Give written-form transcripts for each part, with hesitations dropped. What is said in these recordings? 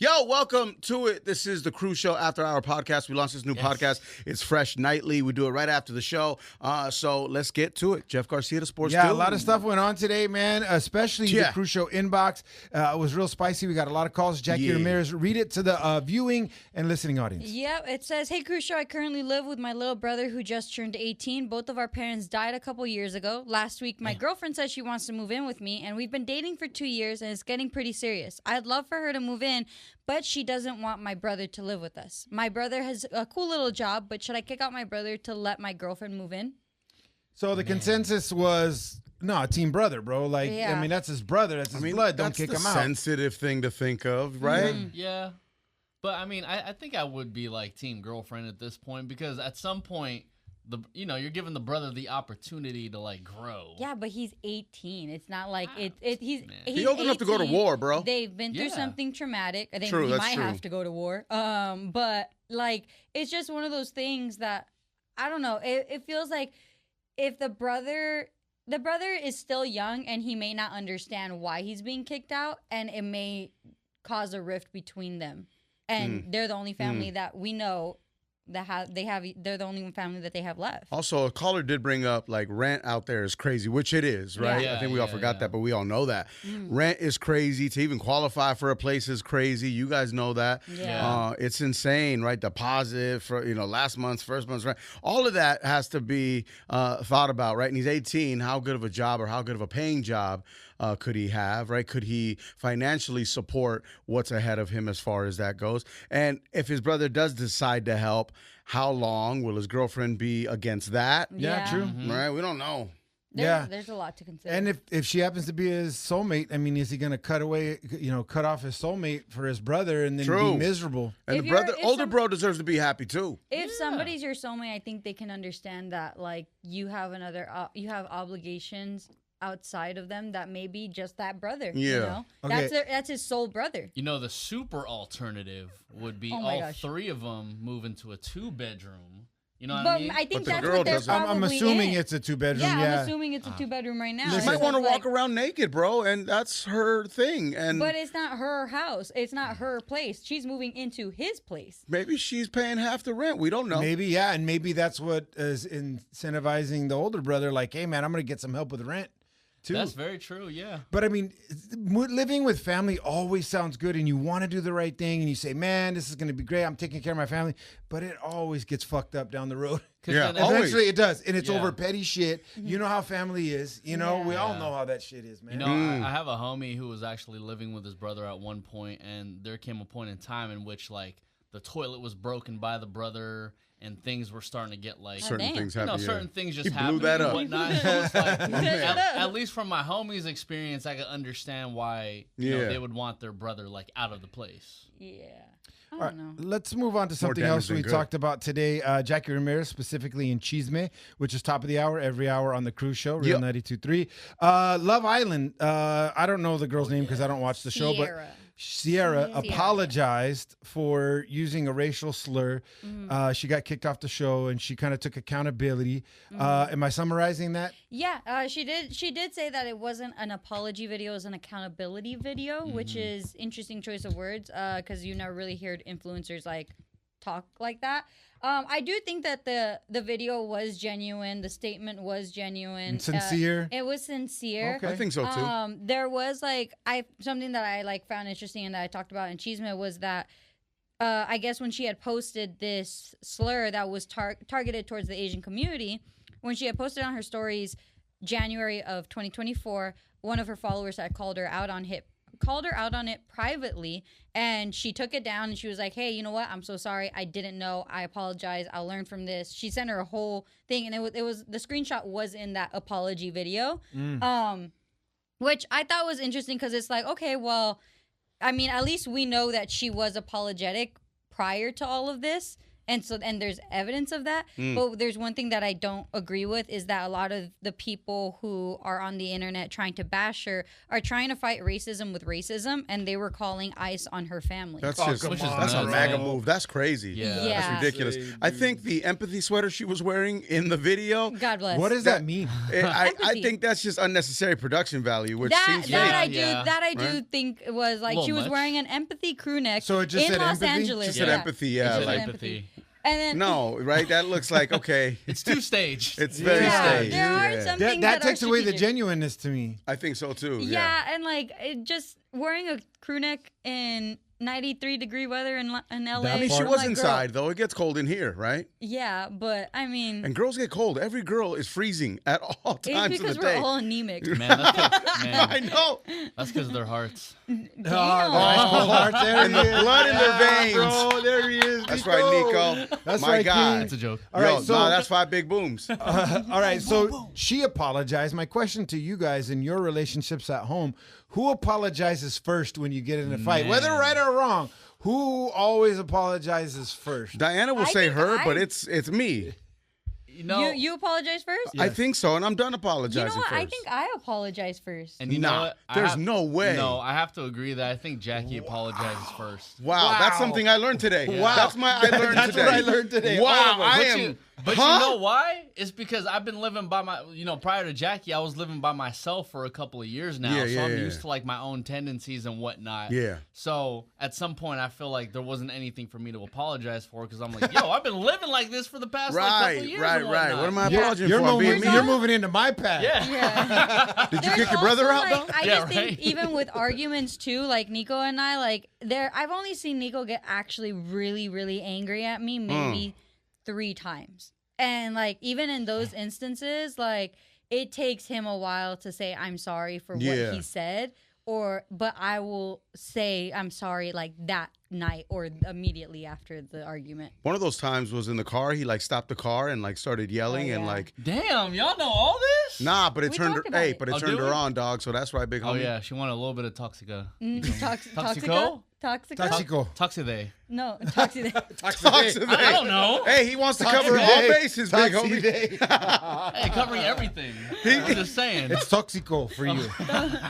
Yo, welcome to it. This is the Cruz Show After Hour podcast. We launched this new podcast. It's fresh nightly. We do it right after the show. So let's get to it. Jeff Garcia, the sports dude. A lot of stuff went on today, man, especially the Cruz Show inbox. It was real spicy. We got a lot of calls. Jackie Ramirez, read it to the viewing and listening audience. Yep, it says, "Hey, Cruz Show, I currently live with my little brother who just turned 18. Both of our parents died a couple years ago. Last week, my girlfriend said she wants to move in with me, and we've been dating for 2 years, and it's getting pretty serious. I'd love for her to move in, but she doesn't want my brother to live with us. My brother has a cool little job, but should I kick out my brother to let my girlfriend move in?" So the consensus was, no, team brother, bro. Like, I mean, that's his brother. That's his blood. Don't kick him out. That's the sensitive thing to think of, right? Mm-hmm. Yeah. But, I mean, I think I would be like team girlfriend at this point because at some point, you're giving the brother the opportunity to like grow. Yeah, but he's 18. It's not like he's old enough to go to war, bro. They've been through something traumatic. I think he might have to go to war. But like it's just one of those things that I don't know. It feels like if the brother is still young and he may not understand why he's being kicked out, and it may cause a rift between them. And they're the only family that we know that they're the only family that they have left. Also, a caller did bring up like rent out there is crazy, which it is, right? Yeah, I think we all forgot that, but we all know that. Rent is crazy. To even qualify for a place is crazy. You guys know that. Yeah. It's insane, right? Deposit for last month's, first month's rent. All of that has to be thought about, right? And he's 18. How good of a job or how good of a paying job could he have, right? Could he financially support what's ahead of him as far as that goes? And if his brother does decide to help, how long will his girlfriend be against that? Yeah, true. Mm-hmm. Right? We don't know. There's a lot to consider. And if she happens to be his soulmate, I mean, is he going to cut off his soulmate for his brother and then be miserable? And the older bro deserves to be happy too. If somebody's your soulmate, I think they can understand that like you have you have obligations outside of them that may be just that brother. Yeah. That's his soul brother. The super alternative would be all three of them move into a 2-bedroom. You know what I mean? I think But the that's girl what they're doesn't. probably I'm assuming in. it's a 2-bedroom. Yeah, Yeah, I'm assuming it's a 2-bedroom right now. She might want to walk around naked, bro, and that's her thing. But it's not her house. It's not her place. She's moving into his place. Maybe she's paying half the rent. We don't know. Maybe, and maybe that's what is incentivizing the older brother. Like, hey, man, I'm going to get some help with rent. Too. That's very true, yeah. But I mean, living with family always sounds good, and you want to do the right thing, and you say, man, this is going to be great. I'm taking care of my family. But it always gets fucked up down the road. Yeah, eventually it does. And it's over petty shit. You know how family is. We all know how that shit is, man. I have a homie who was actually living with his brother at one point, and there came a point in time in which, like, the toilet was broken by the brother, and things were starting to get like certain things happen. Certain things just He blew happened that and up. whatnot. So it's like, at least from my homie's experience, I could understand why they would want their brother like out of the place. Yeah. I All right, don't know. let's move on to something damage else than we good. talked about today. Jackie Ramirez, specifically in Chisme, which is top of the hour, every hour on the Cruz Show, Real 92.3. Love Island, I don't know the girl's name because I don't watch the show, but Sierra apologized for using a racial slur. She got kicked off the show, and she kind of took accountability. Am I summarizing that? Yeah, she did. She did say that it wasn't an apology video; it was an accountability video, which is interesting choice of words because you never really heard influencers like talk like that. I do think that the video was genuine. The statement was genuine. And sincere. It was sincere. Okay. I think so too. There was like something that I like found interesting and that I talked about in Chisme was that I guess when she had posted this slur that was targeted towards the Asian community, when she had posted on her stories January of 2024, one of her followers had called her out on it privately, and she took it down and she was like, hey, you know what, I'm so sorry, I didn't know, I apologize, I'll learn from this. She sent her a whole thing, and it was the screenshot was in that apology video, which I thought was interesting because it's like, okay, well, I mean, at least we know that she was apologetic prior to all of this, And there's evidence of that. But there's one thing that I don't agree with is that a lot of the people who are on the internet trying to bash her are trying to fight racism with racism, and they were calling ICE on her family. That's Oh, just come on. that's a nuts. MAGA move. That's crazy. Yeah. Yeah. That's ridiculous. Say, I think the empathy sweater she was wearing in the video, God bless. What does that mean? I Empathy. think that's just unnecessary production value, which that seems that fake. I do Yeah. that I do Right? think it was like Little she was much. wearing an empathy crew neck So it just in said Los empathy? Angeles. Just said yeah. empathy, It yeah, just said like- empathy. And then No, right? That looks like okay. It's two stage. It's very yeah, staged. there are Yeah. some That, things that that takes are away the strategic. genuineness to me. I think so too. Yeah, and like it just wearing a crew neck in 93-degree weather in LA. That I mean, she part- was like, girl, inside though. It gets cold in here, right? Yeah, but I mean, And girls get cold. Every girl is freezing at all it's times of because the we're day. all anemic. Man, I know. that's because of their hearts. Damn. Oh, heart, there And the he is. blood in their veins. Bro, there he is. That's right, Nico. That's My right, guy. King. It's a joke. All right, Yo, so nah, that's 5 big booms. all right, so she apologized. My question to you guys in your relationships at home: who apologizes first when you get in a fight, whether Man. right or wrong? Who always apologizes first? Diana will I say think her, but I- it's me. You know, You apologize first? I think so, and I'm done apologizing You know what? first. I think I apologize first. and you know Nah, what? there's no way. No, I have to agree that I think Jackie apologizes first. Wow, that's Wow. something I learned today. Wow. That's I learned That's today. what I learned today. All Wow, of us. I But am. you, but Huh? you know why? It's because I've been living by my, prior to Jackie, I was living by myself for a couple of years now. Yeah, so yeah, I'm yeah. used to like my own tendencies and whatnot. Yeah. So at some point, I feel like there wasn't anything for me to apologize for because I'm like, yo, I've been living like this for the past like, couple Right, of years. right, and right. whatnot. What am I Yeah. apologizing You're for? I'm being moving. me. You're moving into my path. Yeah. Yeah. Did you There's kick your brother also, out like, though? I Yeah, just think right. even with arguments too, like Nico and I, like I've only seen Nico get actually really, really angry at me maybe 3 times. And like even in those instances, like it takes him a while to say I'm sorry for Yeah. what he said. But I will say I'm sorry like that night or immediately after the argument. One of those times was in the car. He like stopped the car and like started yelling and yeah. like, Damn, y'all know all this? nah, but it We turned her. talked about Hey, it. but it Oh, turned do her we? on, dog. So that's right, big Oh homie. yeah, she wanted a little bit of Toxica. Toxico? Toxico? Toxico? Toxico. Toxide. No, Toxico. Talks to I don't know. Hey, he wants to Toxic cover all day. bases, big Toxic homie. day. Hey, covering everything. I'm just saying. It's toxico for you.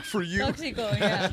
For you. Toxico, yeah.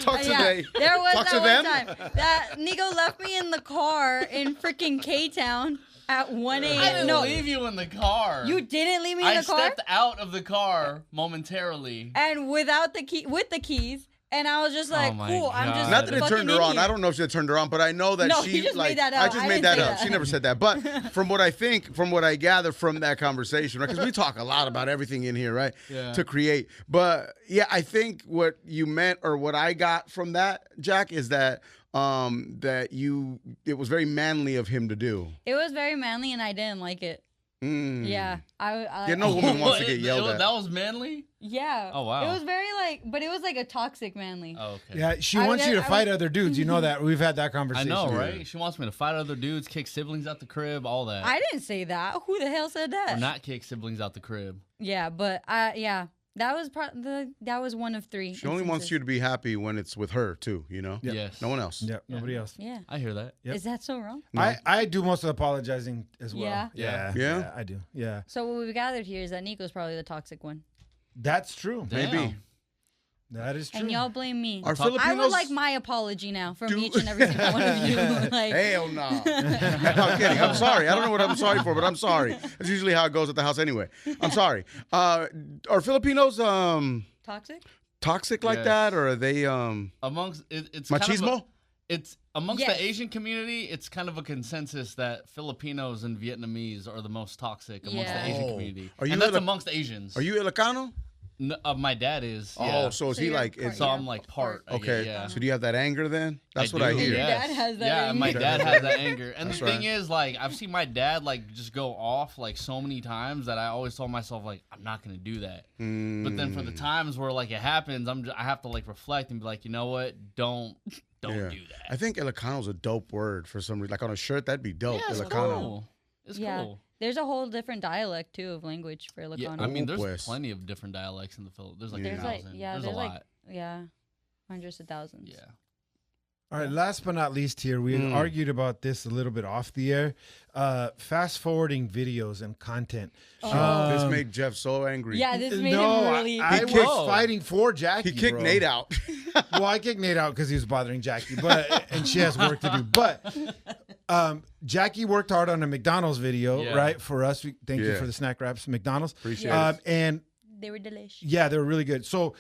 Talk Yeah, today. there was Talk that to one them. time that Nico left me in the car in freaking K-Town at 1 I a.m. didn't No, leave you in the car. you didn't leave me in I the car stepped out of the car momentarily. and without the key, with the keys, and I was just like, Oh my cool. I'm just God. Not that it fucking turned her in on. here. I don't know if she turned her on, but I know that No, she you just like. made that I up. just I made didn't that say up. that. She never said that. But from what I think, from what I gather from that conversation, right? Because we talk a lot about everything in here, right? Yeah. To create. But yeah, I think what you meant or what I got from that, Jack, is that it was very manly of him to do. It was very manly, and I didn't like it. Mm. Yeah, Yeah, no woman wants to get yelled at. That was manly? Yeah. Oh, wow. It was very but it was like a toxic manly. Oh, okay. Yeah, she I wants would- you to I fight would- other dudes. You know that. We've had that I conversation. know, Yeah. right? She wants me to fight other dudes, kick siblings out the crib, all that. I didn't say that. Who the hell said that? Or not kick siblings out the crib. Yeah, but that was that was one of 3. She only wants you to be happy when it's with her too. You know. Yeah. Yes. No one else. Yeah, nobody else. Yeah. I hear that. Yep. Is that so wrong? No. I do most of the apologizing as well. Yeah? Yeah. Yeah? I do. Yeah. So what we've gathered here is that Nico's probably the toxic one, That's true. Maybe. Damn. That is true. and y'all blame me. Are I Filipinos? would like my apology now from Do- each and every single one of you. Like, Hell no. I'm kidding. I'm sorry. I don't know what I'm sorry for, but I'm sorry. That's usually how it goes at the house anyway. I'm sorry. Are Filipinos toxic? toxic like Yes. that, or are they Amongst it's machismo? Kind of it's amongst Yes. the Asian community. It's kind of a consensus that Filipinos and Vietnamese are the most toxic amongst Yeah. the Asian Oh. community, Are you and that's Ila- amongst Asians. Are you Ilocano? My dad is. Oh, Yeah. so is So he you're like? part- So yeah. I'm like part. I Okay. guess, yeah. So do you have that anger then? That's what do, I hear. Your yes. dad has that Yeah, my anger. dad has that anger. And That's the thing right. is, like, I've seen my dad like just go off like so many times that I always told myself like I'm not gonna do that. But then for the times where like it happens, I have to like reflect and be like, you know what? Don't Yeah. do that. I think Ilocano's a dope word for some reason. Like on a shirt, that'd be dope. Yeah, it's Ilocano. cool. It's Yeah. cool. There's a whole different dialect too of language for Ilocano. Yeah, I mean, there's Pues. plenty of different dialects in the Philippines. There's like Yeah. there's like 1,000. yeah, there's there's a like lot. yeah, hundreds of thousands. Yeah. All right, last but not least here, we argued about this a little bit off the air. Fast forwarding videos and content. This made Jeff so angry. Yeah, this made No, him really. I was fighting for Jackie. He kicked bro. Nate out. Well, I kicked Nate out because he was bothering Jackie, and she has work to do. But Jackie worked hard on a McDonald's video, right, for us. Thank you for the snack wraps, McDonald's. Appreciate it. And They were delicious. yeah, they were really good. So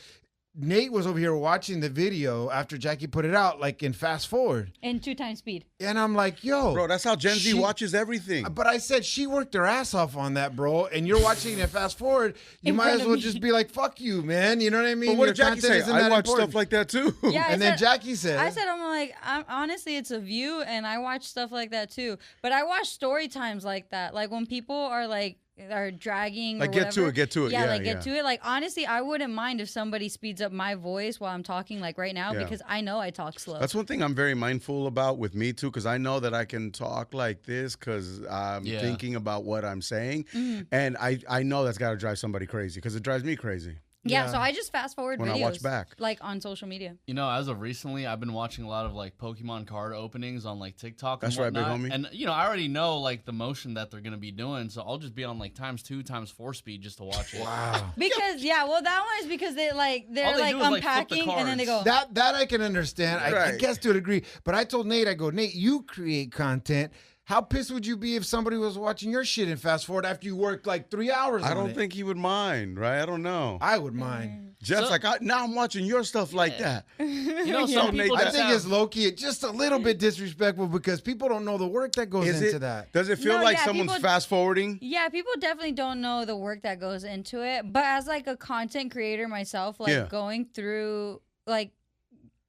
Nate was over here watching the video after Jackie put it out, like in fast forward. In 2x speed. And I'm like, yo. Bro, that's how Gen Z watches everything. But I said she worked her ass off on that, bro. And you're watching it fast forward. You In might front as of well me. just be like, fuck you, man. You know what I mean? But what Your did Jackie content say? isn't I that watch important. stuff like that too. Yeah, And then Jackie said, I said, I'm like, honestly, it's a view, and I watch stuff like that too. But I watch story times like that. Like when people are like, are dragging Like, or get to whatever. it, get to it. Yeah, Yeah, like get yeah. to it. Like honestly, I wouldn't mind if somebody speeds up my voice while I'm talking like right now Yeah. because I know I talk slow. That's one thing I'm very mindful about with me too, because I know that I can talk like this because I'm thinking about what I'm saying, and I know that's got to drive somebody crazy because it drives me crazy. Yeah, so I just fast forward When I videos watch back. like on social media. You know, as of recently, I've been watching a lot of like Pokemon card openings on like TikTok. That's and right, big whatnot. homie. And you know, I already know like the motion that they're gonna be doing, so I'll just be on like ×2, ×4 speed just to watch it. wow. Because well, that one is because they're All they like do is, like, flip the unpacking and then they go. cards. That I can understand. I Right. guess to a degree. But I told Nate, I go, Nate, you create content. How pissed would you be if somebody was watching your shit and fast forward after you worked like 3 hours I on don't it? think he would mind, right? I don't know. I would mind. Jeff's So- like, now I'm watching your stuff like that. You know, some people I just think have, it's low-key just a little bit disrespectful because people don't know the work that goes Is into it? that. Does it feel No, like yeah, someone's people- fast forwarding? Yeah, people definitely don't know the work that goes into it. But as like a content creator myself, like Yeah. going through like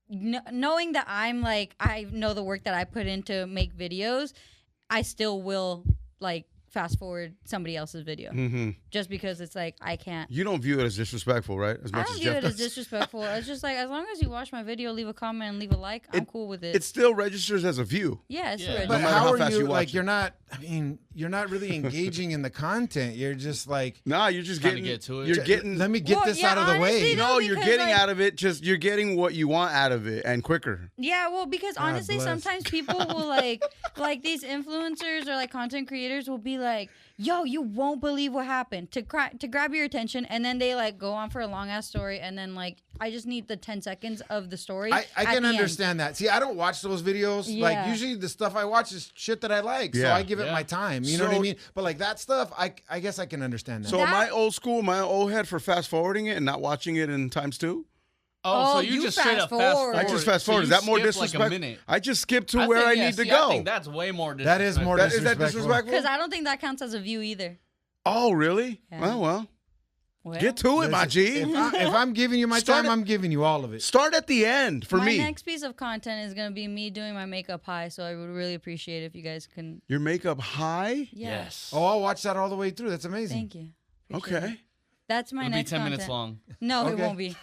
knowing that I'm like I know the work that I put in to make videos, I still will like fast forward somebody else's video Mm-hmm. just because it's like I can't. You don't view it as disrespectful, right? As I much don't as view Jeff it as does. disrespectful. It's just like as long as you watch my video, leave a comment, and leave a like, I'm cool with it. It still registers as a view. Yeah, it's Yeah. real. But matter how how are fast you you watch like? it. You're not. I mean, you're not really engaging in the content. You're just like, Nah, you're just Trying to getting get to it. You're getting. let me get Well, this yeah, out of the way. honestly, no, you're because, getting like- out of it. Just you're getting what you want out of it and quicker. Yeah, well, because honestly, bless. sometimes people will like these influencers or like content creators will be like, "Yo, you won't believe what happened," to grab your attention, and then they like go on for a long ass story, and then like I just need the 10 seconds of the story. I at can the end. understand that. See, I don't watch those videos. Like Yeah. usually the stuff I watch is shit that I like, so Yeah. I give it Yeah. my time. You know what I So- mean? But like that stuff, I guess I can understand that. So That- am I old school, my old head for fast forwarding it and not watching it in ×2? Oh, so Oh, you you just straight fast up fast forward. forward. I just fast So forward. you Is that more skip, disrespectful? Like a minute. I just skip to I where think, I yeah, need to see, go. I think that's way more disrespectful. That is more Is that disrespectful. disrespectful? Because I don't think that counts as a view either. Oh, really? Yeah. Well, Well, get to it, my G. If I'm giving you my Start time, it- I'm giving you all of it. Start at the end for my me. next piece of content is gonna be me doing my makeup high, so I would really appreciate it if you guys can. Your makeup high? Yeah. Yes. Oh, I'll watch that all the way through. That's amazing. Thank you. Appreciate Okay. it. That's my It'll be next 10 content. minutes long. No, it Okay. won't be.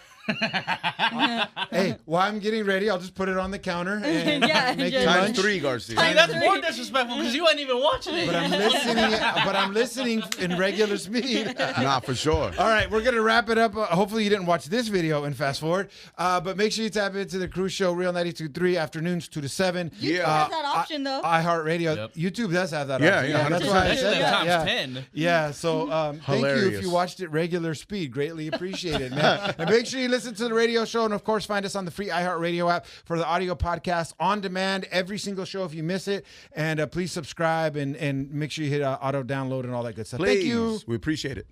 Hey, while I'm getting ready, I'll just put it on the counter and Yeah, make just- your Times lunch. 3, Garcia. See, that's three. more disrespectful because you ain't even watching it. But I'm listening. But I'm listening in regular speed. Nah, for sure. All right, we're gonna wrap it up. Hopefully, you didn't watch this video and fast forward. But make sure you tap into the Cruz Show, Real 92.3 afternoons 2 to 7. YouTube has that option though. iHeartRadio. Yep. YouTube does have that Yeah, option. yeah, that's 100%. why I Especially said that that. times Yeah. 10. Yeah, so thank you if Hilarious. you watched it regular speed. Greatly appreciated, man. And make sure you listen to the radio show, and of course, find us on the free iHeartRadio app for the audio podcast on demand every single show if you miss it. And please subscribe and make sure you hit auto download and all that good stuff. Please. Thank you. We appreciate it.